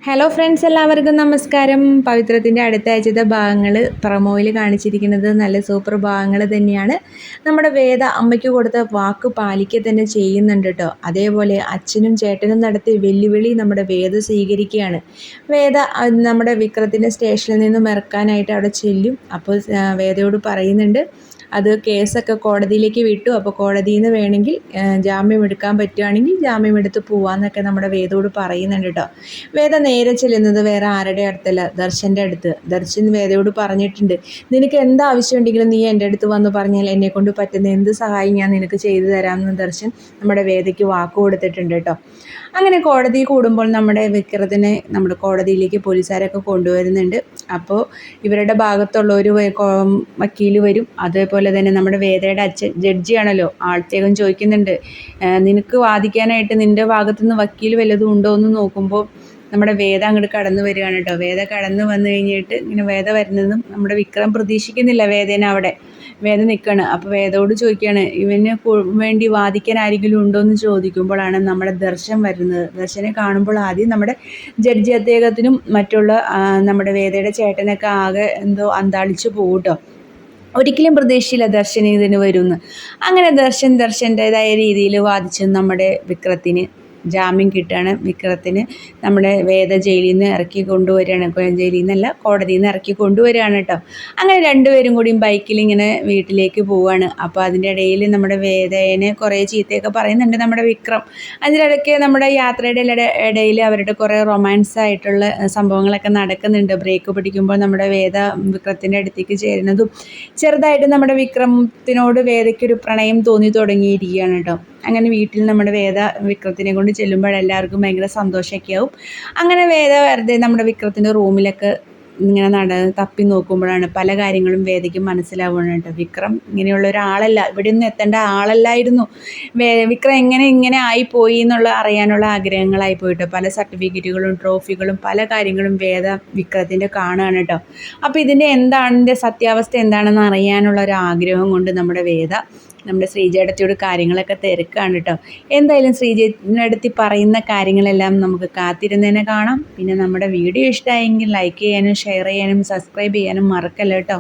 Hello friends, എല്ലാവർക്കും നമസ്കാരം. പവിത്രത്തിൻ്റെ അടുത്ത ആഴ്ചത്തെ ഭാഗങ്ങൾ പ്രമോയിൽ കാണിച്ചിരിക്കുന്നത് നല്ല സൂപ്പർ ഭാഗങ്ങൾ തന്നെയാണ്. നമ്മുടെ വേദ അമ്മയ്ക്ക് കൊടുത്ത വാക്ക് പാലിക്കുക തന്നെ ചെയ്യുന്നുണ്ട് കേട്ടോ. അതേപോലെ അച്ഛനും ചേട്ടനും നടത്തിയ വെല്ലുവിളി നമ്മുടെ വേദ സ്വീകരിക്കുകയാണ്. വേദ നമ്മുടെ വിക്രത്തിൻ്റെ സ്റ്റേഷനിൽ നിന്നും ഇറക്കാനായിട്ട് അവിടെ ചെല്ലും. അപ്പോൾ വേദയോട് പറയുന്നുണ്ട് അത് കേസൊക്കെ കോടതിയിലേക്ക് വിട്ടു, അപ്പോൾ കോടതിയിൽ നിന്ന് വേണമെങ്കിൽ ജാമ്യം എടുക്കാൻ പറ്റുകയാണെങ്കിൽ ജാമ്യം എടുത്ത് പോവാന്നൊക്കെ നമ്മുടെ വേദയോട് പറയുന്നുണ്ട് കേട്ടോ. വേദ നേരെ ചെല്ലുന്നത് വേറെ ആരുടെ അടുത്തല്ല, ദർശൻ്റെ അടുത്ത്. ദർശൻ വേദയോട് പറഞ്ഞിട്ടുണ്ട്, നിനക്ക് എന്ത് ആവശ്യമുണ്ടെങ്കിലും നീ എൻ്റെ അടുത്ത് വന്ന് പറഞ്ഞാൽ എന്നെക്കൊണ്ട് പറ്റുന്ന എന്ത് സഹായം ഞാൻ നിനക്ക് ചെയ്തു തരാമെന്ന് ദർശൻ നമ്മുടെ വേദയ്ക്ക് വാക്ക് കൊടുത്തിട്ടുണ്ട് കേട്ടോ. അങ്ങനെ കോടതി കൂടുമ്പോൾ നമ്മുടെ വിക്രത്തിനെ നമ്മുടെ കോടതിയിലേക്ക് പോലീസുകാരൊക്കെ കൊണ്ടുവരുന്നുണ്ട്. അപ്പോൾ ഇവരുടെ ഭാഗത്തുള്ള ഒരു വക്കീൽ വരും. അതേപോലെ തന്നെ നമ്മുടെ വേദയുടെ അച്ഛൻ ജഡ്ജിയാണല്ലോ, ആൾത്തേകം ചോദിക്കുന്നുണ്ട്, നിനക്ക് വാദിക്കാനായിട്ട് നിൻ്റെ ഭാഗത്തുനിന്ന് വക്കീൽ വല്ലതും ഉണ്ടോ എന്ന് നോക്കുമ്പോൾ നമ്മുടെ വേദ അങ്ങോട്ട് കടന്നു വരികയാണ് കേട്ടോ. വേദ കടന്നു വന്നു കഴിഞ്ഞിട്ട് ഇങ്ങനെ വേദ വരുന്നതും നമ്മുടെ വിക്രം പ്രതീക്ഷിക്കുന്നില്ല വേദേനെ അവിടെ. വേദ നിൽക്കുകയാണ്. അപ്പോൾ വേദയോട് ചോദിക്കുകയാണ്, ഇവന് വേണ്ടി വാദിക്കാൻ ആരെങ്കിലും ഉണ്ടോ എന്ന് ചോദിക്കുമ്പോഴാണ് നമ്മുടെ ദർശൻ വരുന്നത്. ദർശനെ കാണുമ്പോൾ ആദ്യം നമ്മുടെ ജഡ്ജി അദ്ദേഹത്തിനും മറ്റുള്ള നമ്മുടെ വേദയുടെ ചേട്ടനൊക്കെ ആകെ എന്തോ അന്താളിച്ച് പോകും കേട്ടോ. ഒരിക്കലും പ്രതീക്ഷയില്ല ദർശൻ ഇതിന് വരുമെന്ന്. അങ്ങനെ ദർശൻ്റേതായ രീതിയിൽ വാദിച്ച് നമ്മുടെ വിക്രത്തിന് ജാമ്യം കിട്ടുകയാണ്. വിക്രത്തിന് നമ്മുടെ വേദ ജയിലിൽ നിന്ന് ഇറക്കി കൊണ്ടുവരികയാണ്. ജയിലിൽ നിന്നല്ല, കോടതിയിൽ നിന്ന് ഇറക്കി കൊണ്ടുവരികയാണ് കേട്ടോ. അങ്ങനെ രണ്ടുപേരും കൂടിയും ബൈക്കിൽ ഇങ്ങനെ വീട്ടിലേക്ക് പോവുകയാണ്. അപ്പോൾ അതിൻ്റെ ഇടയിൽ നമ്മുടെ വേദനെ കുറേ ചീത്തയൊക്കെ പറയുന്നുണ്ട് നമ്മുടെ വിക്രം. അതിനിടയ്ക്ക് നമ്മുടെ യാത്രയുടെ ഇടയിൽ അവരുടെ കുറേ റൊമാൻസ് ആയിട്ടുള്ള സംഭവങ്ങളൊക്കെ നടക്കുന്നുണ്ട്. ബ്രേക്ക് പിടിക്കുമ്പോൾ നമ്മുടെ വേദ വിക്രത്തിൻ്റെ അടുത്തേക്ക് ചേരുന്നതും ചെറുതായിട്ട് നമ്മുടെ വിക്രമത്തിനോട് വേദയ്ക്കൊരു പ്രണയം തോന്നി തുടങ്ങിയിരിക്കുകയാണ് കേട്ടോ. അങ്ങനെ വീട്ടിൽ നമ്മുടെ വേദ വിക്രത്തിനെ കൊണ്ട് ചെല്ലുമ്പോൾ എല്ലാവർക്കും ഭയങ്കര സന്തോഷമൊക്കെ ആവും. അങ്ങനെ വേദ വെറുതെ നമ്മുടെ വിക്രത്തിൻ്റെ റൂമിലൊക്കെ ഇങ്ങനെ തപ്പി നോക്കുമ്പോഴാണ് പല കാര്യങ്ങളും വേദയ്ക്ക് മനസ്സിലാവുകയാണ് കേട്ടോ. വിക്രം ഇങ്ങനെയുള്ള ഒരാളല്ല, ഇവിടെ ഒന്നും എത്തേണ്ട ആളല്ലായിരുന്നു. വിക്രം ഇങ്ങനെ ആയിപ്പോയി എന്നുള്ള അറിയാനുള്ള ആഗ്രഹങ്ങളായി പോയിട്ടോ. പല സർട്ടിഫിക്കറ്റുകളും ട്രോഫികളും പല കാര്യങ്ങളും വേദ വിക്രത്തിൻ്റെ കാണുകയാണ് കേട്ടോ. അപ്പോൾ ഇതിൻ്റെ സത്യാവസ്ഥ എന്താണെന്ന് അറിയാനുള്ള ഒരു ആഗ്രഹം കൊണ്ട് നമ്മുടെ വേദ നമ്മുടെ ശ്രീജേടത്തിയോട് കാര്യങ്ങളൊക്കെ തിരക്കാണ് കേട്ടോ. എന്തായാലും ശ്രീജേടത്തി പറയുന്ന കാര്യങ്ങളെല്ലാം നമുക്ക് കാത്തിരുന്നതിനെ കാണാം. പിന്നെ നമ്മുടെ വീഡിയോ ഇഷ്ടമായെങ്കിൽ ലൈക്ക് ചെയ്യാനും ഷെയർ ചെയ്യാനും സബ്സ്ക്രൈബ് ചെയ്യാനും മറക്കല്ല കേട്ടോ.